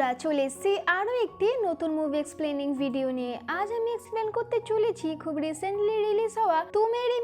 বন্ধুরা, চলে এসেছি আরও একটি নতুন মুভি এক্সপ্লেনিং ভিডিও নিয়ে। আজ আমি এক্সপ্লেন করতে চলেছি খুব রিসেন্টলি রিলিজ হওয়া তুমেরি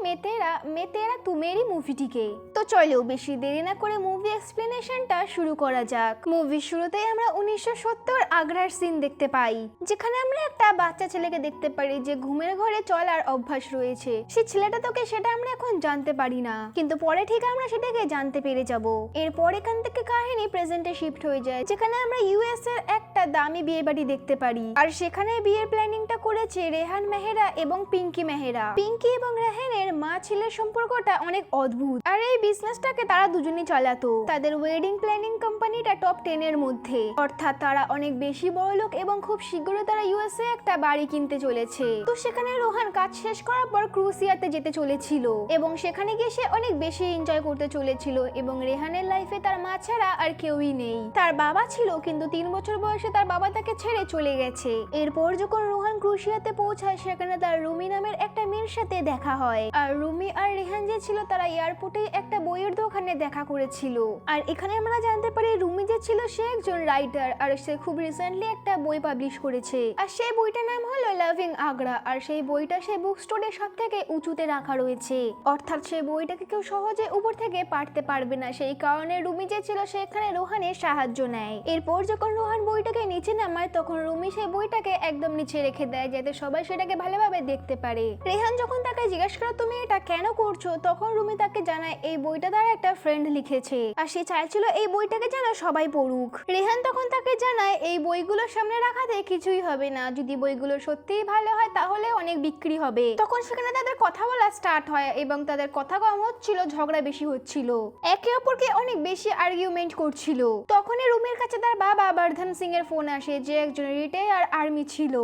মেতেরা তুমেরি মুভিটিকে। তো চলো বেশি দেরি না করে মুভি এক্সপ্লেনেশনটা শুরু করা যাক। মুভির শুরুতেই আমরা 1970 আগ্রার সিন দেখতে পাই, যেখানে আমরা একটা বাচ্চা ছেলেকে দেখতে পারি যে ঘুমের ঘরে চলার অভ্যাস রয়েছে। সেই ছেলেটা তোকে সেটা আমরা এখন জানতে পারি না, কিন্তু পরে ঠিক আমরা সেটাকে জানতে পেরে যাব। এরপর এখান থেকে কাহিনী প্রেজেন্টে শিফট হয়ে যায়, যেখানে আমরা ইউএস এর একটা দামি বিয়ে বাড়ি দেখতে পারি। আর সেখানে বিয়ের প্ল্যানিংটা করেছে রেহান মেহরা এবং পিঙ্কি মেহরা। পিঙ্কি এবং রেহানের মা ছেলের সম্পর্কটা অনেক অদ্ভুত, আর এই বিজনেসটাকে তারা দুজনেই চালাতো। তাদের ওয়েডিং প্ল্যানিং কোম্পানিটা টপ 10 এর মধ্যে, অর্থাৎ তারা অনেক বেশি বড়লোক এবং খুব শীঘ্রই তারা ইউএসএ একটা বাড়ি কিনতে চলেছে। তো সেখানে রোহান কাজ শেষ করার পর ক্রুসিয়াতে যেতে চলেছিল এবং সেখানে গিয়ে সে অনেক বেশি এনজয় করতে চলেছিল। এবং রেহানের লাইফে তার মা ছাড়া আর কেউই নেই। তার বাবা ছিল, কিন্তু 3 বছর বয়সে তার বাবা তাকে ছেড়ে চলে গেছে। এরপর যখন রোহান ক্রুশিয়াতে পৌঁছায়, সেখানে তার রুমি নামের একটা মেয়ের সাথে দেখা হয়। আর রুমি আর রেহান যে ছিল তারা এয়ারপোর্টে একটা বইয়ের দোকানে দেখা করেছিল। আর এখানে আমরা জানতে পারি রুমি যে ছিল সে একজন রাইটার, আর সে খুব রিসেন্টলি একটা বই পাবলিশ করেছে। আর সেই বইটার নাম হলো লাভিং আগ্রা। আর সেই বইটা সেই বুক স্টোরের সব থেকে উঁচুতে রাখা রয়েছে, অর্থাৎ সেই বইটাকে কেউ সহজে উপর থেকে পারতে পারবে না। সেই কারণে রুমি যে ছিল সেখানে রোহানের সাহায্য নেয়। এরপর যখন রোহান বইটাকে নিচে নামায়, তখন রুমি সেই বইটাকে একদম নিচে রেখে দেয় যাতে সবাই সেটাকে ভালোভাবে দেখতে পারে। রেহান যখন তাকে জিজ্ঞাসা করে তুমি এটা কেন করছো, তখন রুমি তাকে জানায় এই বইটা তার একটা ফ্রেন্ড লিখেছে, আর সে চাইছিল এই বইটাকে যেন সবাই পড়ুক। রেহান তখন তাকে জানায় এই বইগুলোর সামনে রাখাতে কিছুই হবে না, যদি বইগুলো সত্যিই ভালো হয় তাহলে অনেক বিক্রি হবে। তখন সেখানে তাদের কথা বলা স্টার্ট হয় এবং তাদের কথা কম হচ্ছিল, ঝগড়া বেশি হচ্ছিল, একে অপরকে অনেক বেশি আর্গুমেন্ট করছিল। তখনই রুমির কাছে তার বাবা বর্ধন সিং এর ফোন আসে, যে একজন রিটায়ার আর্মি ছিল।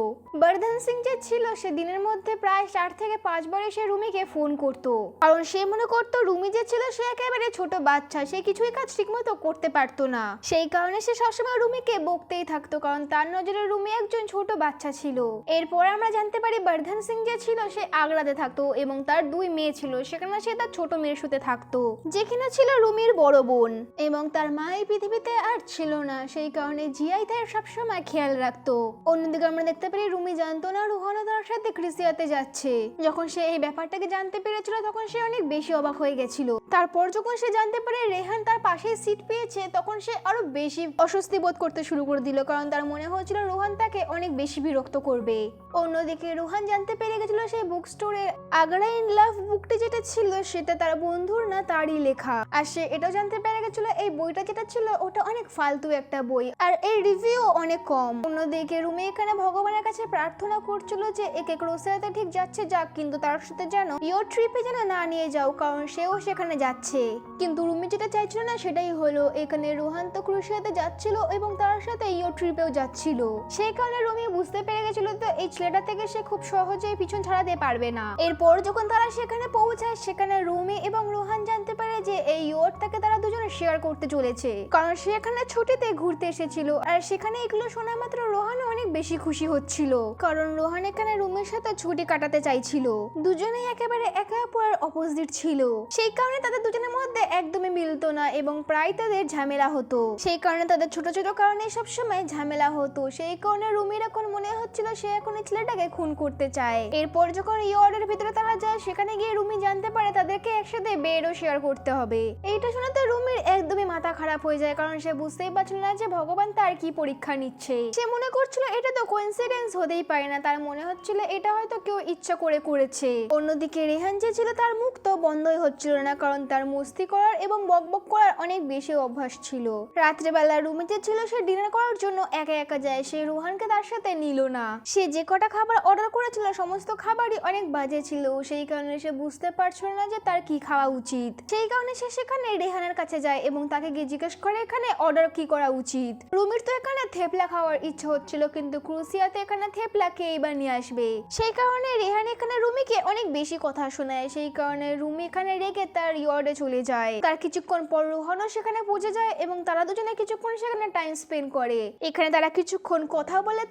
বর্ধন সিং যে ছিল সে দিনের মধ্যে প্রায় 4 থেকে 5 বার এসে রুমিকে ফোন করতো, কারণ সে মনে করতো রুমি যে ছিল সে একেবারে ছোট বাচ্চা, সে কিছুই কাজ ঠিকমতো করতে পারতো না। সেই কারণে সে সবসময় রুমিকে বকতেই থাকতো, কারণ তার নজরে রুমি একজন ছোট বাচ্চা ছিল। এরপর আমরা জানতে পারি বর্ধন সিং যে ছিল সে আগ্রাতে থাকতো এবং তার 2 মেয়ে ছিল, সেখানে সে তার ছোট মেয়ের সাথে থাকতো, যে কিনা ছিল রুমির বড় বোন। এবং তার মা এই পৃথিবীতে আর ছিল না, সেই কারণে জিয়াই তার সবসময় খেয়াল রাখতো। অন্যদিকে আমরা দেখতে পারি রুমি জানতো না রোহানও তার সাথে ক্রিসিয়াতে যাচ্ছে। যখন সে এই ব্যাপারটাকে জানতে পেরেছিল তখন সে অনেক বেশি অবাক হয়ে গেছিল। তারপর যখন সে জানতে পারে রেহান তার পাশেই সিট পেয়েছে, তখন সে আরো বেশি অস্বস্তি বোধ করতে শুরু করে দিল, কারণ তার মনে হচ্ছিল রোহান তাকে অনেক বেশি বিরক্ত করবে। অন্যদিকে রোহান জানতে পেরে গেছিল সেই বুক স্টোরে আগ্রা ইন লাভ বুকটি যেটা ছিল সেটা তার বন্ধুর না তারই লেখা। আর সে এটাও জানতে পেরে গেছিল এই বইটা যেটা ছিল ওটা অনেক ফালতু একটা বই, আর এর রিভিউ অনেক কম। অন্যদিকে রুমি এখানে ভগবানের কাছে প্রার্থনা করছিল যে একে ক্রুসিয়াতে ঠিক যাচ্ছে যাক, কিন্তু তার সাথে যেন ইয়োর ট্রিপে যেন না নিয়ে যাও, কারণ সেও সেখানে যাচ্ছে। কিন্তু রুমি যেটা চাইছিল না সেটাই হলো, এখানে রোহান তো ক্রুসিয়াতে যাচ্ছিল এবং তার সাথে ইয়োর ট্রিপেও যাচ্ছিল। সেই কারণে রুমি বুঝতে পেরে গেছিল তো এই ছেলেটা থেকে সে খুব সহজেই পিছন ছাড়াতে পারবে না। এরপর যখন তারা সেখানে পৌঁছায়, সেখানে রুমি এবং রোহান জানতে পারে যে এই ইয়োরটাকে তারা দুজনে শেয়ার করতে চলেছে, কারণ সে এখানে ছুটিতে ঘুরতে এসেছিল। আর সেখানে এগুলো শোনা মাত্র রোহান অনেক বেশি খুশি হচ্ছিল, কারণ রোহান এখানে রুমির সাথে ছুটি কাটাতে চাইছিল। দুজনেই একেবারে একে অপরের অপোজিট ছিল, সেই কারণে তাদের দুজনের মধ্যে একদমই মিলতো না এবং প্রায় তাদের ঝামেলা হতো। সেই কারণে তাদের ছোট ছোট কারণে সবসময় ঝামেলা হতো। সেই কারণে রুমির এখন মনে হচ্ছিল সে এখন এই ছেলেটাকে খুন করতে চায়। এরপর যখন ইয়র্ডের ভিতরে তারা যায়, সেখানে গিয়ে রুমি জানতে পারে তাদেরকে একসাথে বেডও শেয়ার করতে হবে। এইটা শুনে তো রুমির একদমই মাথা খারাপ হয়ে যায়, কারণ সে বুঝতেই পারছিল না যে ভগবান তার কি পরীক্ষা নিচ্ছে। সে মনে করছিল এটা তো কোইন্সিডেন্স হতেই পারে না, তার মনে হচ্ছিল এটা হয়তো কেউ ইচ্ছা করে করেছে। অন্যদিকে রেহান যে ছিল তার মুখ তো বন্ধই হচ্ছিল না, কারণ তার মস্তি করার এবং বকবক করার অনেক বেশি অভ্যাস ছিল। রাত্রেবেলা রুমি যে ছিল সে ডিনার করার জন্য একা একা যায়, সে রোহানকে তার সাথে নিল না। সে যে কটা খাবার অর্ডার করেছিল সমস্ত খাবারই অনেক বাজে ছিল, সেই কারণে সে বুঝতে পারছিল না যে তার কি খাওয়া উচিত। সেই কারণে সে সেখানে রেহানের কাছে যায় এবং তাকে গিয়ে জিজ্ঞেস করে এখানে অর্ডার কি করা উচিত। রুমির তো এখানে থেপলা খাওয়ার ইচ্ছা হচ্ছিল, কিন্তু ক্রুসিয়াতে এখানে থেপলা কে এবার নিয়ে আসবে। সেই কারণে রেহান এখানে রুমিকে অনেক বেশি কথা শোনায়। সেই কারণে রুমি এখানে রেগে তার ইয়র্ডে চলে যায়। তার কিছুক্ষণ পর রোহানও সেখানে পৌঁছে যায় এবং তারা দুজনে কিছুক্ষণ সেখানে টাইম স্পেন্ড স্পেন্ড করে। এখানে তারা কিছুক্ষণ কথা বলে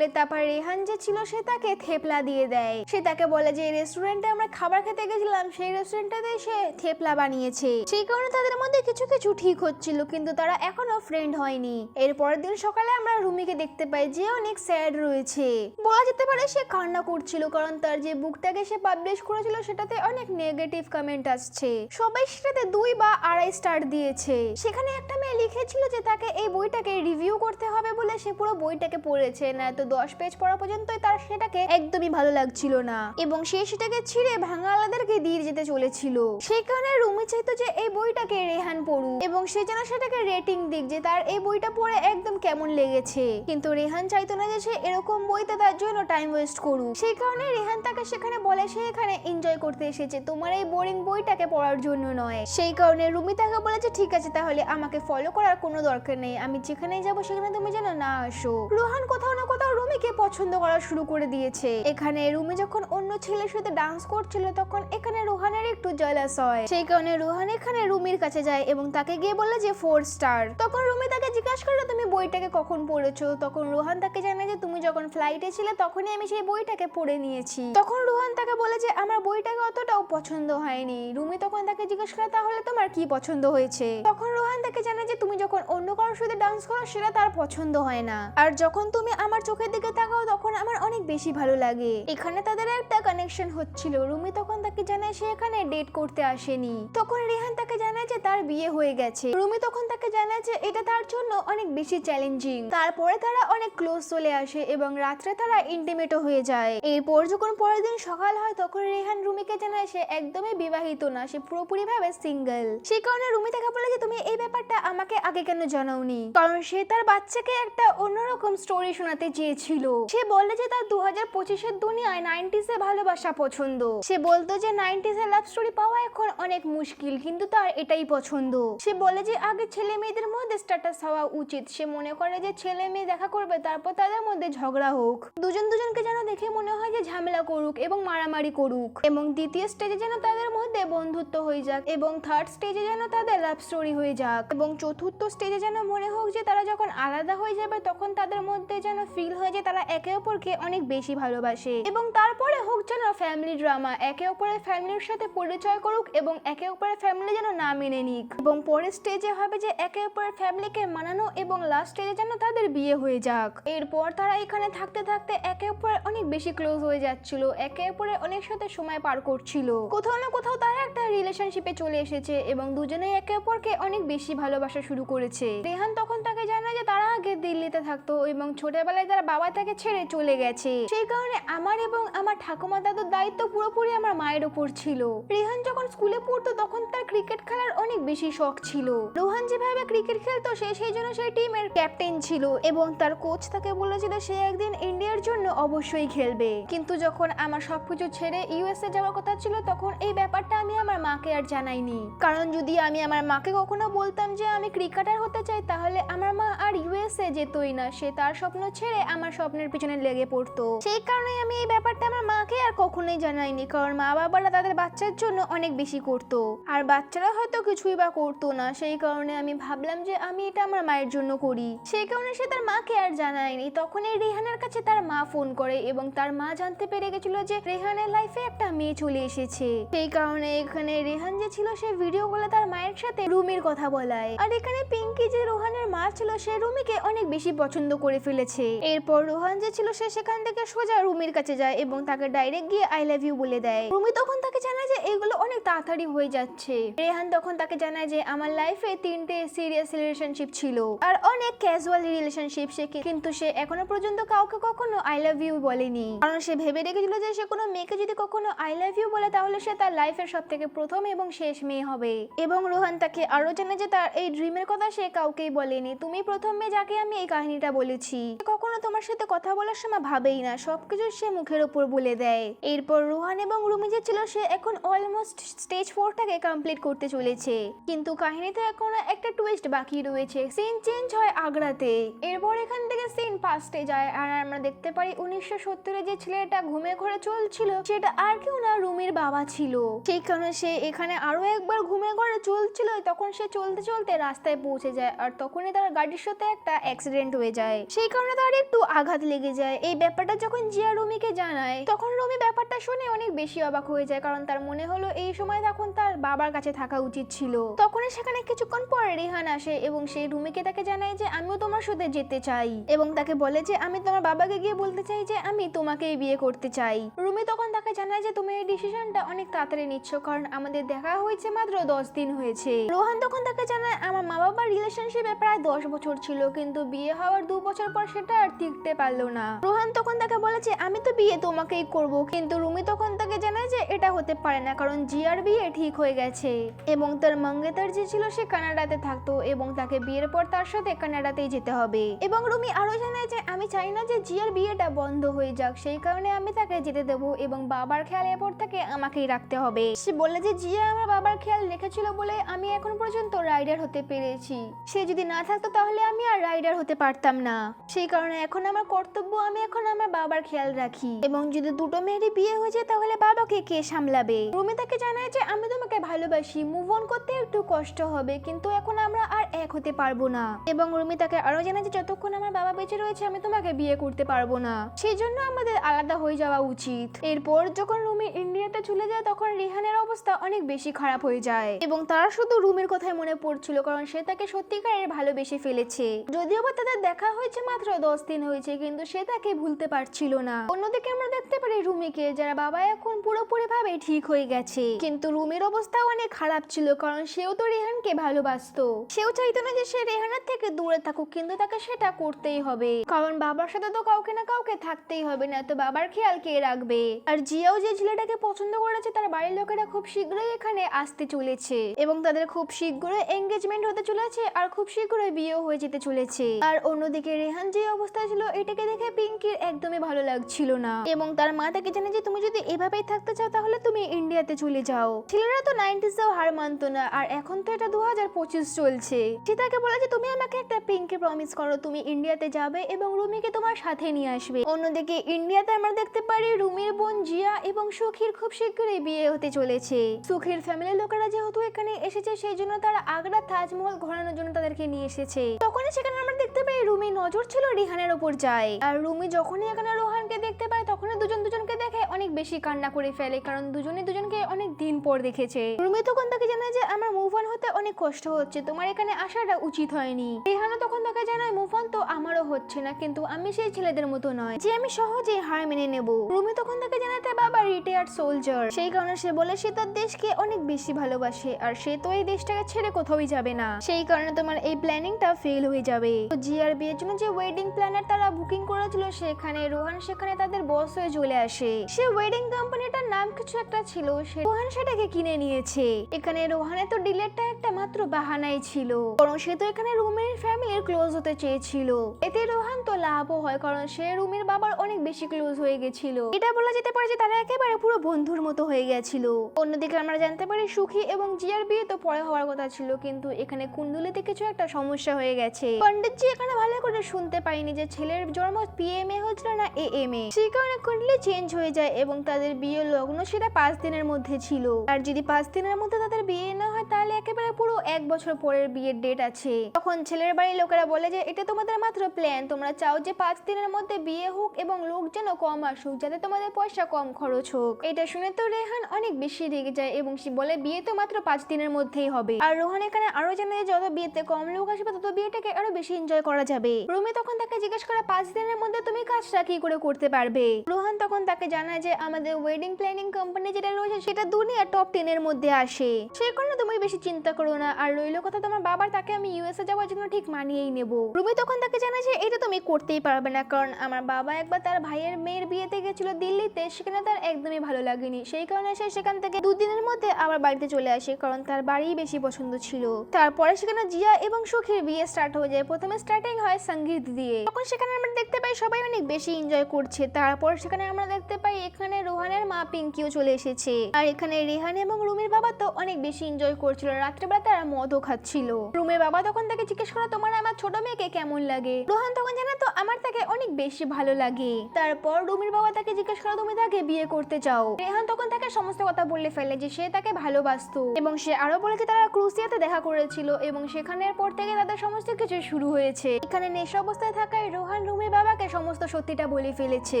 তারপর রেহান যে ছিল সে তাকে থেপলা দিয়ে দেয়। সে তাকে বলে যে রেস্টুরেন্টে আমরা খাবার খেতে গেছিলাম সেই রেস্টুরেন্টে সে থেপলা বানিয়েছে, সেই কারণে তাদের মধ্যে কিছু কিছু ঠিক হচ্ছিল, কিন্তু তারা এখনো ফ্রেন্ড হয়নি। এর পরের দিন সকালে আমরা রুমিকে দেখতে পাই যে অনেক স্যাড রয়েছে, বলা যেতে পারে সে কান্না করছিল, কারণ তার যে বুকটাকে সে পাবলিশ করেছিল সেটাতে অনেক নেগেটিভ কমেন্ট আসছে, সবাই সেটাতে 2 বা 2.5 স্টার দিয়েছে। সেখানে একটা মেয়ে লিখেছিল যে তাকে এই বইটাকে রিভিউ করতে হবে বলে সে পুরো বইটাকে পড়েছে, না তো 10 পেজ পড়া পর্যন্তই তার সেটাকে একদমই ভালো লাগছিল না এবং সে সেটাকে ছিঁড়ে ভাঙালাদেরকে দিয়ে যেতে চলেছিল। সেই কারণে রুমি চাইতো যে এই বইটাকে রেহান পড়ুক এবং সে যেন সেটাকে রেটিং দিক যে তার এই বইটা পড়ে একদম কেমন লেগেছে, কিন্তু রেহান চাইতো না যে সে এরকম বইতে তার জন্য টাইম ওয়েস্ট করুক। সেই কারণে রেহান তাকে সেখানে বলে সে এখানে এনজয় করতে এসেছে, তোমার এই বোরিং বইটাকে পড়ার জন্য নয়। সেই কারণে রুমি তাকে বলে যে ঠিক আছে তাহলে আমাকে ফলো করার কোনো দরকার নেই, আমি যেখানেই যাবো সেখানে তুমি যেন না আসো। রোহান কোথাও না কোথাও রুমিকে পছন্দ করা শুরু করে দিয়েছে। এখানে রুমি যখন অন্য ছেলের সাথে ডান্স করছিল তখন এখানে রোহানের একটু জেলাস হয়, সেই কারণে রোহান এখানে রুমির কাছে যায় এবং তাকে গিয়ে বলে যে 4 স্টার। তখন রুমি তাকে জিজ্ঞাসা করে তুমি বইটাকে কখন পড়েছো, তখন রোহান তাকে জানায় যে তুমি যখন ফ্লাইটে ছিলে তখনই আমি সেই বইটাকে পড়ে নিয়েছি। তখন রোহান তাকে বলে যে আমার বইটাকে অতটাও পছন্দ হয়নি। রুমি তখন তাকে জিজ্ঞাসা করে তাহলে তোমার কি পছন্দ হয়েছে, তখন রোহান তাকে জানায় যে তুমি যখন অন্য কারোর সাথে ডান্স করো সেটা তার পছন্দ হয় না, আর যখন তুমি আমার চোখের দিকে তাকাও তখন আমার অনেক বেশি ভালো লাগে। এখানে তাদের একটা কানেকশন হচ্ছিল। রুমি তখন তাকে জানায় সে এখানে ডেট করতে আসেনি। তখন রেহান তাকে জানায় যে তার বিয়ে হয়ে গেছে। রুমি তখন তাকে জানায় যে এটা তার জন্য অনেক বেশি চ্যালেঞ্জিং। তারপরে তারা অনেক ক্লোজ চলে আসে এবং রাত্রে তারা ইন্টিমেটও হয়ে যায়। এরপর যখন পরের দিন সকাল হয় তখন রেহান রুমিকে জানায় সে একদমই বিবাহিত না, সে পুরোপুরি ভাবে সিঙ্গেল। সেই কারণে রুমি তাকে বলে যে তুমি এই ব্যাপারটা আমাকে আগে কেন জানাওনি, কারণ সে তার বাচ্চাকে একটা অন্যরকম স্টোরি শোনাতে চেয়েছিল। সে বলে যে তার 2025-এর দুনিয়ায় 90s-এ ভালোবাসা পছন্দ। সে বলতো যে 90s-এ লাভ স্টোরি পাওয়া এখন অনেক মুশকিল, কিন্তু তার এটাই পছন্দ। সে বলে যে আগে ছেলে মেয়েদের মধ্যে স্ট্যাটাস হওয়া উচিত। সে মনে করে যে ছেলে মেয়ে দেখা করবে তারপর তাদের মধ্যে ঝগড়া হোক, দুজন দুজনকে যেন দেখে মনে হয় যে ঝামেলা করুক এবং মারামারি করুক, এবং দ্বিতীয় স্টেজে যেন তাদের মধ্যে বন্ধুত্ব হয়ে যাক, এবং থার্ড স্টেজে যেন তাদের লাভ স্টোরি হয়ে যাক, এবং চতুর্থ স্টেজে যেন মনে হোক যে তারা যখন আলাদা হয়ে যাবে তখন তাদের মধ্যে যেন ফিল হয় যে তারা একে অপরকে অনেক বেশি ভালোবাসে, এবং তারপরে হোক যেন ফ্যামিলি ড্রামা, একে অপরের ফ্যামিলির সাথে পরিচয় করুক এবং একে অপরের ফ্যামিলি যেন না মেনে নিক, এবং পরের স্টেজে হবে যে একে অপরের ফ্যামিলিকে মানানো, এবং লাস্ট স্টেজে যেন তাদের বিয়ে হয়ে যাক। এরপর তারা এখানে থাকতে থাকতে একে অপরের অনেক বেশি ক্লোজ হয়ে যাচ্ছিল, একে অপরের অনেক সাথে সময় পার করছিল। কোথাও না কোথাও তারা একটা রিলেশনশিপে চলে এসেছে এবং দুজনেই একে অপরকে অনেক বেশি ভালোবাসা শুরু করেছে। রেহান তখন তাকে জানায় যে তারা আগে দিল্লিতে থাকতো এবং ছোটবেলায় তার বাবা তাকে ছেড়ে চলে গেছে, সেই কারণে আমার এবং আমার ঠাকুমা দাদুর দায়িত্ব পুরোপুরি আমার মায়ের উপর ছিল। রেহান যখন স্কুলে পড়তো তখন তার ক্রিকেট খেলার অনেক বেশি শখ ছিল। রোহান যেভাবে ক্রিকেট খেলতো সেই জন্য সেই টিমের ক্যাপ্টেন ছিল এবং তার কোচ তাকে বলেছিল সে একদিন ইন্ডিয়ার জন্য অবশ্যই খেলবে। কিন্তু যখন আমার সবকিছু ছেড়ে ইউএসএ যাওয়ার কথা ছিল তখন এই ব্যাপারটা আমি আমার মাকে আর জানাইনি, কারণ যদি আমি আমার মাকে কখনো বলতাম যে আমি ক্রিকেটার হতে চাই তাহলে আমার মা আর ইউএসএ যেতই না, সে তার স্বপ্ন ছেড়ে আমার স্বপ্নের পিছনে লেগে পড়তো। সেই কারণে আমি এই ব্যাপারটা আমার মাকে আর কখনোই জানাইনি, কারণ মা বাবারা তাদের বাচ্চার জন্য অনেক বেশি করতো আর বাচ্চারা হয়তো কিছুই বা করতো না। সেই কারণে আমি ভাবলাম যে আমি এটা আমার মায়ের জন্য করি, সেই কারণে সে তার মাকে আর জানায়নি। তখন এই রেহানের কাছে তার মা ফোন করে এবং তার মা জানতে পেরে গেছিল যে রেহানের লাইফে একটা মেয়ে চলে এসেছে। সেই কারণে এখানে রেহান যে ছিল সে ভিডিও কলে তার মায়ের সাথে রুমির কথা বলায়, আর এখানে পিঙ্কি যে রোহানের মা ছিল সে রুমিকে অনেক বেশি পছন্দ করে ফেলেছে। এরপর রোহান যে ছিল সে সেখান থেকে সোজা রুমির কাছে যায় এবং তাকে ডাইরেক্ট গিয়ে আই লাভ ইউ বলে দেয়। রুমি তখন তাকে জানায় যে এগুলো অনেক তাড়াতাড়ি হয়ে যাচ্ছে। রেহান তখন তাকে জানায় যে আমার লাইফে 3টে সিরিয়াস রিলেশনশিপ ছিল আর অনেক ক্যাজুয়াল রিলেশনশিপ, কিন্তু সে এখনো পর্যন্ত কাউকে কখনো আই লাভ ইউ বলেনি, কারণ সে ভেবে রেখেছিল যে সে কোনো মেয়েকে যদি কখনো আই লাভ ইউ বলে তাহলে সে তার লাইফের সব থেকে প্রথম এবং শেষ মেয়ে হবে। এবং রোহান তাকে আরো জানে যে তার এই ড্রিমের কথা সে কাউকেই বলেনি, তুমি প্রথম মেয়ে যাকে আমি এই কাহিনীটা বলেছি। কখনো তোমার সাথে কথা বলার সময় ভাবেই না, সবকিছু সে মুখের উপর বলে দেয়। এরপর রোহান এবং রুমি যে ছিল সে এখন অলমোস্ট স্টেজ 4টাকে কমপ্লিট করতে চলেছে, কিন্তু কাহিনীতে এখনো একটা টুইস্ট বাকি রয়েছে। সিন চেঞ্জ হয় আগ্রাতে। এরপর এখান থেকে সিন পাস্টে যায় আর আমরা দেখতে পারি 1970-এ যে ছেলেটা ঘুমে ঘরে চলছিল সেটা আর কেউ না, রুমির বাবা ছিল। সেই কারণে সে এখানে আরো একবার ঘুমে ঘরে চলছিল। তখন সে চলতে চলতে রাস্তায় পৌঁছে যায় আর তখনই তার গাড়ির সাথে একটা অ্যাক্সিডেন্ট হয়ে যায়। সেই কারণে তার একটু আঘাত লেগে যায়। এই ব্যাপারটা যখন জিয়া রুমিকে জানায় তখন রুমি ব্যাপারটা শুনে অনেক বেশি অবাক হয়ে যায়, কারণ তার মনে হলো এই সময় তখন তার বাবার কাছে থাকা উচিত ছিল। তখনই সেখানে কিছুক্ষণ পরে রেহান আসে এবং সেই রুমিকে তাকে জানায় যে আমিও তোমার সাথে যেতে চাই এবং তাকে বলে যে আমি তোমার বাবাকে গিয়ে বলতে চাই যে আমি তোমাকেই বিয়ে করতে চাই। রুমি তখন তাকে জানায় যে তুমি এই ডিসিশনটা অনেক তাড়াতাড়ি নিচ্ছ, কারণ আমাদের দেখা হয়েছে মাত্র 10 দিন হয়েছে। রোহান তখন তাকে জানায় আমার মা বাবার রিলেশনশিপে প্রায় 10 বছর ছিল, কিন্তু বিয়ে হওয়ার 2 বছর পর সেটা আর টিকতে পারলো না। রোহান তখন তাকে বলে যে আমি তো বিয়ে তোমাকেই করব, কিন্তু রুমি তখন তাকে জানায় যে এটা হতে পারে না, কারণ জিয়ার বিয়ে ঠিক হয়ে গেছে এবং তার মঙ্গেতর যে ছিল সে কানাডাতে থাকতো এবং তাকে বিয়ের পর তার সাথে কানাডাতেই যেতে হবে। এবং রুমি আরো জানায় যে আমি চাই না যে জিয়ার বিয়েটা বন্ধ হয়ে যাক, সেই কারণে আমি তাকে যেতে দেবো এবং বাবার খেয়াল এরপর থেকে আমাকেই রাখতে হবে। সে বলে যে জিয়া আমার বাবার খেয়াল রেখেছিল বলে আমি এখন পর্যন্ত রাইডার হতে পেরেছি, সে যদি না থাকতো তাহলে আমি আর রাইডার হতে পারতাম না। সেই কারণে এখন আমার কর্তব্য আমি এখন আমার বাবার খেয়াল রাখি এবং যদি দুটো মেয়েরই বিয়ে হয়ে যায় তাহলে বাবাকে কে সামলাবে। রুমি তাকে জানায় যে আমি তোমাকে ভালোবাসি, মুভ অন করতে একটু কষ্ট হবে, কিন্তু এখন আমরা আর এক হতে পারবো না। এবং রুমি তাকে আরো জানায় যে যতক্ষণ আমার বাবা বেঁচে রয়েছে আমি তোমাকে বিয়ে করতে পারবো না, সেই জন্য আমাদের আলাদা হয়ে যাওয়া উচিত। এরপর যখন রুমি ইন্ডিয়াতে চলে যায় তখন রিহানের অবস্থা অনেক বেশি খারাপ হয়ে যায় এবং তার শুধু রুমির কথাই মনে পড়ছিল, কারণ সে তাকে সত্যিকারের ভালোবেসে ফেলেছে। যদিও বা তাদের দেখা হয়েছে মাত্র 10 দিন হয়েছে, কিন্তু সে তাকে ভুলতে পারছিল না। অন্যদিকে আমরা দেখতে পারি রুমিকে, যারা বাবা এখন পুরোপুরি ভাবে ঠিক হয়ে গেছে, কিন্তু রুমির অবস্থা অনেক খারাপ ছিল, কারণ সেও তো রেহানকে ভালোবাসতো। সেও চাইতো না যে সে রেহানের থেকে দূরে থাকুক, কিন্তু তাকে সেটা করতেই হবে, কারণ বাবার সাথে তো কাউকে না কাউকে থাকতেই হবে, না তো বাবার খেয়াল কে রাখবে। আর জিয়াও যে ছেলেটাকে পছন্দ করেছে তার বাড়ির লোকেরা খুব শীঘ্রই এখানে আসতে চলেছে এবং তাদের খুব শীঘ্রই এঙ্গেজমেন্ট হতে চলেছে আর খুব শীঘ্রই বিয়েও হয়ে যেতে চলেছে। আর অন্যদিকে রেহান যে অবস্থা ছিল এটাকে দেখে পিঙ্কির একদমই ভালো লাগছিল না এবং তার মা তাকে জানে যে তুমি যদি এভাবেই থাকতে চাও তাহলে তুমি ইন্ডিয়াতে চলে যাও। ছেলেরা তো 90s-এও হার মানতো না, আর এখন তো এটা 2025 চলছে। সে তাকে বলে যে তুমি আমাকে একটা পিঙ্কি প্রমিস করো, তুমি ইন্ডিয়াতে যাবে এবং রুমিকে তোমার সাথে নিয়ে আসবে। অন্যদিকে ইন্ডিয়াতে আমরা দেখতে পারি রুমির বোন জিয়া এবং সুখীর খুব শীঘ্রই বিয়ে হতে চলেছে। সুখীর ফ্যামিলির লোকেরা যেহেতু এখানে এসেছে সেই জন্য তারা আগ্রা তাজমহল ঘোরানোর জন্য তাদেরকে নিয়ে এসেছে। তখনই সেখানে আমরা দেখতে পাই রুমির নজর ছিল রিহানের উপর যায়, আর রুমি যখনই এখানে রোহানকে দেখতে পায় তখনই দুজনকে দেখে অনেক বেশি কান্না করে ফেলে, কারণ দুজনে দুজনকে অনেক দিন পর দেখেছে। রুমি তখন তাকে জানায় যে আমার মুভ অন হতে অনেক কষ্ট হচ্ছে, তোমার এখানে আসাটা উচিত হয়নি। রিহানও তখন তাকে জানায় মুভ অন তো আমারও হচ্ছে না, কিন্তু আমি সেই ছেলেদের মতো নয় যে আমি সহজে হার মেনে নেব। রুমি তখন তাকে জানায় তার বাবা রিটায়ার্ড সোলজার, সেই কারণে সে বলে সে তার দেশকে অনেক বেশি ভালোবাসে আর সে তো এই দেশটাকে ছেড়ে কোথাওই যাবে না, সেই কারণে তোমার এই প্ল্যানিংটা ফেল হয়ে যাবে। তো জিয়ার বিয়ের জন্য যে ওয়েডিং প্ল্যানার তারা বুকিং করেছিল সেখানে রোহান সেখানে তাদের বস হয়ে চলে আসে। সে ওয়েডিং কোম্পানিটার নাম কিছু একটা ছিল, রোহান সেটাকে কিনে নিয়েছে। এখানে রোহানের তো ডিলেটটা একটা মাত্র বাহানাই ছিল, কারণ সে তো এখানে রুমির ফ্যামিলির ক্লোজ হতে চেয়েছিল। এতে রোহান তো লাভও হয়, কারণ সে রুমির বাবার অনেক বেশি ক্লোজ হয়ে গেছিল। এটা বলা যেতে পারে যে তারা একেবারে পুরো বন্ধুর মতো হয়ে গেছিল। অন্যদিকে আমরা জানতে পারি সুখী এবং জিয়ার বিয়ে তো পরে হওয়ার কথা ছিল, কিন্তু এখানে কুণ্ডলিতে কিছু একটা সমস্যা হয়ে গেছে। পণ্ডিতজি এখানে ভালো করে শুনতে পাইনি যে ছেলের জন্ম পিএমএ হয়েছিল না এএমএ, সেই কারণে কুণ্ডলি চেঞ্জ হয়ে যায় এবং তাদের বিয়ে লগ্ন সেটা 5 দিনের মধ্যে ছিল। আর যদি 5 দিনের মধ্যে তাদের বিয়ে না হয় তাহলে একেবারে পুরো 1 বছর পরের বিয়ের ডেট আছে। তখন ছেলের বাড়ির লোকেরা বলে যে এটা তোমাদের মাত্র প্ল্যান, তোমরা চাও যে 5 দিনের মধ্যে বিয়ে হোক এবং লোক যেন কম আসুক যাতে তোমাদের পয়সা কম খরচ হোক। এটা শুনে তো রেহান অনেক বেশি রেগে যায় এবং সে বলে বিয়ে তো মাত্র 5 দিনের মধ্যেই হবে। আর রোহান এখানে আরো জানে যে যত বিয়েতে কম লোক আসবে তত বিয়েটাকে আরো বেশি এনজয় করা যাবে। রুমি তখন তাকে জিজ্ঞেস করে 5 দিনের মধ্যে তুমি কাজটা কি করে করতে পারবে। রোহান তখন তাকে জানায় যে আমাদের ওয়েডিং প্ল্যানিং কোম্পানি যেটা রয়েছে সেটা দুনিয়া টপ 10 এর মধ্যে আসে, সেই কারণে তুমি বেশি চিন্তা করো না। আর রইল কথা তোমার বাবার, তাকে আমি ইউএসএ যাওয়ার জন্য ঠিক মানিয়েই নেব। রুমি তখন তাকে জানায় যে এটা তুমি করতেই পারবে না, কারণ আমার বাবা একবার তার ভাইয়ের মেয়ের বিয়েতে গেছিল দিল্লিতে, সেখানে তার একদমই ভালো লাগেনি, সেই কারণে সে সেখান থেকে দুদিনের মধ্যে আবার বাড়িতে চলে আসে, কারণ তার বাড়ি বেশি পছন্দ ছিল। তারপরে সেখানে জিয়া এবং সুখীর বিয়ে স্টার্ট হয়ে যায়। প্রথমে স্টার্টিং হয় সঙ্গীত দিয়ে, তখন সেখানে আমরা দেখতে পাই সবাই অনেক বেশি এনজয় করছে। তারপর সেখানে আমরা দেখতে পাই এখানে রোহানের মা পিঙ্কিও চলে এসেছে, আর এখানে রেহান এবং রুমির বাবা তো অনেক বেশি এনজয় করছিল। রাত্রেবেলা তারা মদও খাচ্ছিল। রুমির বাবা তখন তাকে জিজ্ঞেস করে তোমার আমার ছোট মেয়েকে কেমন লাগে। রোহান তখন জানে তো আমার তাকে অনেক বেশি ভালো লাগে। তারপর রুমির বাবা তাকে জিজ্ঞেস করে তুমি তাকে বিয়ে করতে চাও। রেহান তখন তাকে সমস্ত কথা বলে ফেলে যে সে তাকে ভালোবাসতো, এবং সে আরো বলে যে তারা ক্রুসিয়াতে দেখা করেছিল এবং সেখানের পর থেকে তাদের সমস্ত কিছু শুরু হয়েছে। এখানে নেশা অবস্থায় থাকায় রোহান রুমির বাবাকে সমস্ত সত্যিটা বলে ফেলেছে।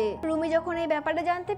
রুমি যখন এই ব্যাপারটা জানতে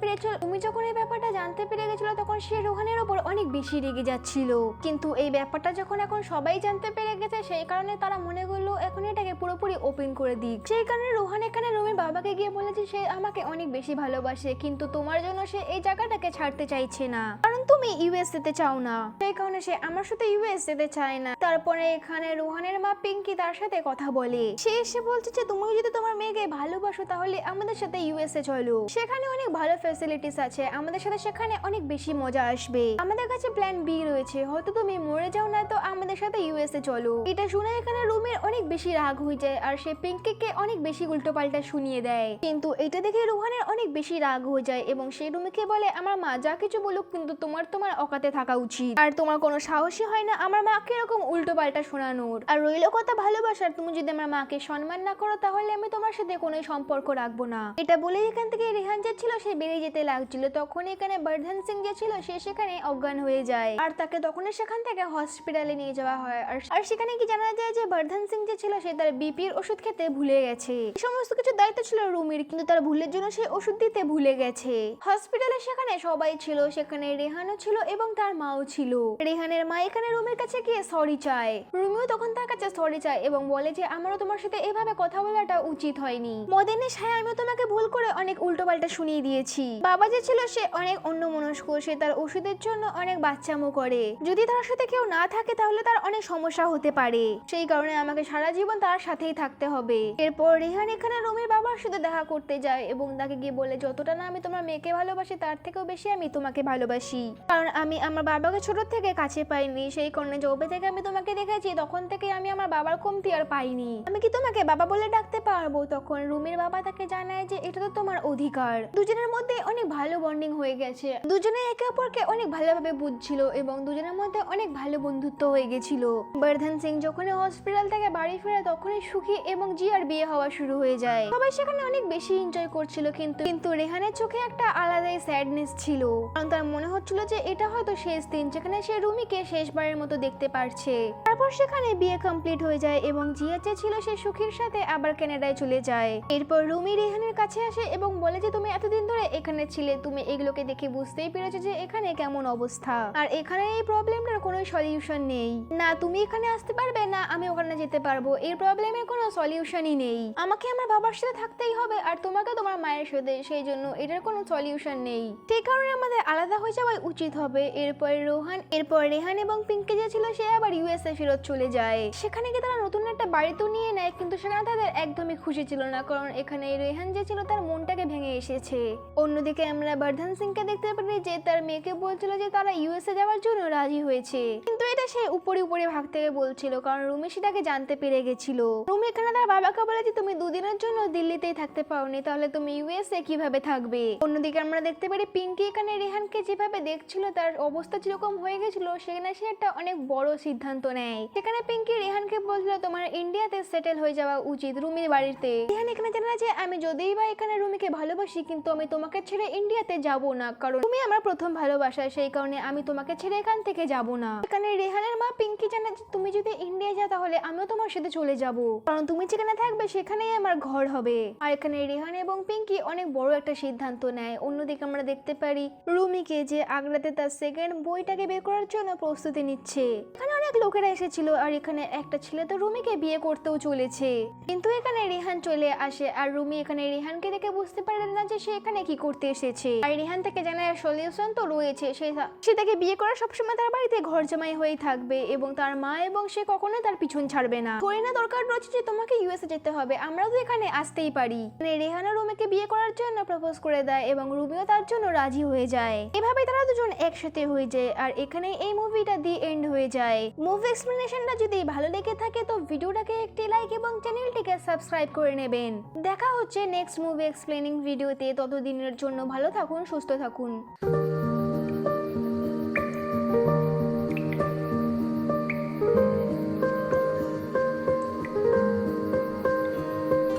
পেরে গেছিল তখন সে রোহানের ওপর অনেক বেশি রেগে যাচ্ছিল, কিন্তু এই ব্যাপারটা যখন এখন সবাই জানতে পেরে গেছে সেই কারণে তারা মনে করলো এখন এটাকে পুরোপুরি ওপেন করে দিক। সেই কারণে রোহান এখানে রুমির বাবাকে গিয়ে বলেছে সে আমাকে অনেক বেশি ভালোবাসে, কিন্তু তোমার জন্য সে এই জায়গাটাকে ছাড়তে চাইছে না, কারণ তুমি ইউএস যেতে চাও না, সেই কারণে সে আমার সাথে ইউএস যেতে চায় না। তারপরে এখানে রোহানের মা পিঙ্কি তার সাথে কথা বলে, সে এসে বলছে যে তুমি যদি তোমার মেয়েকে ভালোবাসো তাহলে আমাদের সাথে ইউএস এ চলো, সেখানে অনেক ভালো ফ্যাসিলিটিস আছে, আমাদের সাথে সেখানে অনেক বেশি মজা আসবে, আমাদের কাছে প্ল্যান বি রয়েছে, হয়তো তুমি মরে যাও না তো আমাদের সাথে ইউএস এ চলো। এটা শুনে এখানে রুমির অনেক বেশি রাগ হয়ে যায়, আর সে পিঙ্কিকে অনেক বেশি উল্টোপাল্টা শুনিয়ে দেয়, কিন্তু এটা দেখে রোহানের অনেক বেশি রাগ হয়ে যায় এবং সে রুমিকে বলে আমার মা যা কিছু বলুক কিন্তু তোমার অকাতে থাকা উচিত, আর তোমার কোনো সাহসী হয় না আমার মাকে এরকম উল্টোপাল্টা শোনানোর, আর রইল কথা ভালোবাসার, তুমি যদি আমার মাকে সম্মান না করো তাহলে আমি তোমার সাথে কোনো সম্পর্ক রাখবো না। এটা বলে এখান থেকে রেহান যে ছিল সে বেরিয়ে যেতে লাগছিল, তখন এখানে বর্ধন সিং যে ছিল সে সেখানে অজ্ঞান হয়ে যায়, আর তাকে তখন সেখান থেকে হসপিটালে নিয়ে যাওয়া হয়। আর সেখানে কি জানা যায় যে বর্ধন সিং যে ছিল সে তার বিপির ওষুধ খেতে ভুলে গেছে। সমস্ত কিছু দায়িত্ব ছিল রুমির, কিন্তু তার ভুলের জন্য সে ওষুধ দিতে ভুলে গেছে। হসপিটালে সেখানে সবাই ছিল, সেখানে রেহানও ছিল এবং তার মাও ছিল। রেহানের মা এখানে রুমির কাছে গিয়ে সরি চায়, রুমিও তখন তার কাছে সরি চায় এবং বলে যে আমারও তোমার সাথে এভাবে কথা বলাটা উচিত হয়নি, মদের নেশায় আমিও তোমাকে ভুল করে অনেক উল্টোপাল্টা শুনিয়ে দিয়েছি। বাবা যে ছিল সে অনেক অন্যমনস্ক, সে তার ওষুধের জন্য অনেক বাচ্চামো করে, যদি তার সাথে কেউ না থাকে তাহলে তার অনেক সমস্যা হতে পারে, সেই কারণে আমাকে সারা জীবন তার সাথেই থাকতে হবে। এরপর রেহান এখানে রুমির বাবার সাথে দেখা করতে যায় এবং তাকে গিয়ে বলে যতটা না আমি তোমার মেয়েকে ভালোবাসি তার থেকেও বেশি আমি তোমাকে ভালোবাসি, কারণ আমি আমার বাবাকে ছোট থেকে কাছে পাইনি, সেই কারণে যবে থেকে আমি তোমাকে দেখেছি তখন থেকে আমি আমার বাবার কমতি আর পাইনি, আমি কি তোমাকে বাবা বলে ডাকতে পারবো। তখন রুমির বাবা তাকে জানায় যে এটা তো তোমার অধিকার। দুজনের মধ্যে অনেক ভালো বন্ডিং হয়ে গেছে, দুজনে একে অপরকে অনেক ভালোভাবে বুঝছিল এবং দুজনের মধ্যে অনেক ভালো বন্ধুত্ব হয়ে গেছিল। বর্ধন সিং যখন হসপিটাল থেকে বাড়ি ফিরে তখনই সুখী এবং জিয়ার বিয়ে হওয়া শুরু হয়ে যায়। সবাই সেখানে অনেক বেশি এনজয় করছিল, কিন্তু রেহানের চোখে একটা আলাদাই স্যাডনেস ছিল, কারণ তার মনে হচ্ছিল যে এটা হয়তো শেষ দিন যেখানে সে রুমিকে শেষবারের মতো দেখতে পারছে। তারপর সেখানে বিয়ে কমপ্লিট হয়ে যায় এবং জিয়া যে ছিল সে সুখীর সাথে আবার কানাডায় চলে যায়। এরপর রুমি রেহানের কাছে আসে এবং বলে যে তুমি এতদিন ধরে এখানে ছিলে, তুমি এগুলোকে দেখে বুঝতেই পেরেছো যে এখানে কেমন অবস্থা, আর এখানে এই প্রবলেমটার কোনো সলিউশন নেই, না তুমি এখানে আসতে পারবে না আমি ওখানে যেতে পারবো, এই প্রবলেমের কোনো সলিউশনই নেই, আমাকে আমার বাবার সাথে থাকতেই হবে আর তোমাকে তোমার মায়ের সাথে, সেই জন্য এটার কোনো সলিউশন নেই, সেই কারণে আমাদের আলাদা হয়ে যাওয়া উচিত হবে। এরপর রেহান এবং পিঙ্কি যে ছিল সে আবার ইউএসএ ফেরত চলে যায়। সেখানে গিয়ে তারা নতুন একটা বাড়ি তো নিয়ে নেয়, কিন্তু সেখানে তাদের একদমই খুশি ছিল না, কারণ এখানে রেহান যে ছিল তার মনটাকে ভেঙে এসেছে। অন্যদিকে আমরা বর্ধন সিংকে দেখতে পারি যে তার মেয়েকে বলছিল যে তারা ইউএসএ যাওয়ার জন্য রাজি হয়েছে, কিন্তু এটা সে উপরে ভাগ থেকে বলছিল, কারণ রুমি সেটাকে জানতে পেরে গেছিল। রুমি এখানে তার বাবাকে বলে যে তুমি দুদিনের জন্য দিল্লিতেই থাকতে পারোনি, তাহলে তুমি ইউএসএ কিভাবে থাকবে। অন্যদিকে আমরা দেখতে পারি পিঙ্কি এখানে রেহানকে যেভাবে দেখছিল তার অবস্থা যেরকম হয়ে গেছিল, সেখানে সে একটা অনেক বড় সিদ্ধান্ত নেয়। সেখানে পিঙ্কি রেহানকে বলছিল তোমার ইন্ডিয়াতে সেটেল হয়ে যাওয়া উচিত রুমির বাড়িতে। রেহান এখানে জানা যে আমি যদিই বা এখানে রুমিকে ভালোবাসি কিন্তু আমি তোমাকে ছেড়ে ইন্ডিয়াতে যাব না, কারণ তুমি আমার প্রথম ভালোবাসা, সেই কারণে আমি তোমাকে ছেড়ে এখান থেকে যাব না। এখানে রেহানের মা পিঙ্কি জানে যে তুমি যদি ইন্ডিয়া যাও তাহলে আমিও তোমার সাথে চলে যাব, কারণ তুমি যেখানে থাকবে সেখানেই আমার ঘর হবে। আর এখানে রেহান এবং পিঙ্কি অনেক বড় একটা সিদ্ধান্ত নেয়। অন্যদিকে আমরা দেখতে পারি রুমিকে যে আগ্রাতে তার সেকেন্ড বইটাকে বের করার জন্য প্রস্তুতি নিচ্ছে। এখানে অনেক লোকেরা এসেছিল আর এখানে একটা ছেলে তো রুমিকে বিয়ে করতেও চলেছে, কিন্তু এখানে রেহান চলে আসে আর রুমি এখানে রেহানকে দেখে বুঝতে পারে না যে সে এখানে কি করতে এসেছে। আর রেহান থেকে জানায় সলিউশন তো রয়েছে, সে তাকে বিয়ে করে সবসময় তার বাড়িতে ঘর জামাই হয়ে থাকবে এবং তার মা এবং সে কখনো তার পিছন ছাড়বে না। করিনা দরকার রয়েছে যে তোমাকে ইউএসএ যেতে হবে, আমরা তো এখানে আসতেই পারি। মানে রেহানা রুমিকে বিয়ে করার জন্য প্রপোজ করে দেয় এবং রুমিও তার জন্য রাজি হয়ে যায়। এভাবে তারা দুজন একসাথে হয়ে যায় আর এখানে এই মুভিটা দি এন্ড হয়ে যায়। মুভি এক্সপ্লেনেশনটা যদি ভালো লেগে থাকে তো ভিডিওটাকে একটি লাইক এবং চ্যানেলটিকে সাবস্ক্রাইব করে নেবেন। দেখা হচ্ছে নেক্সট মুভি এক্সপ্লেনিং ভিডিওতে। ততদিনের জন্য ভালো থাকুন, সুস্থ থাকুন।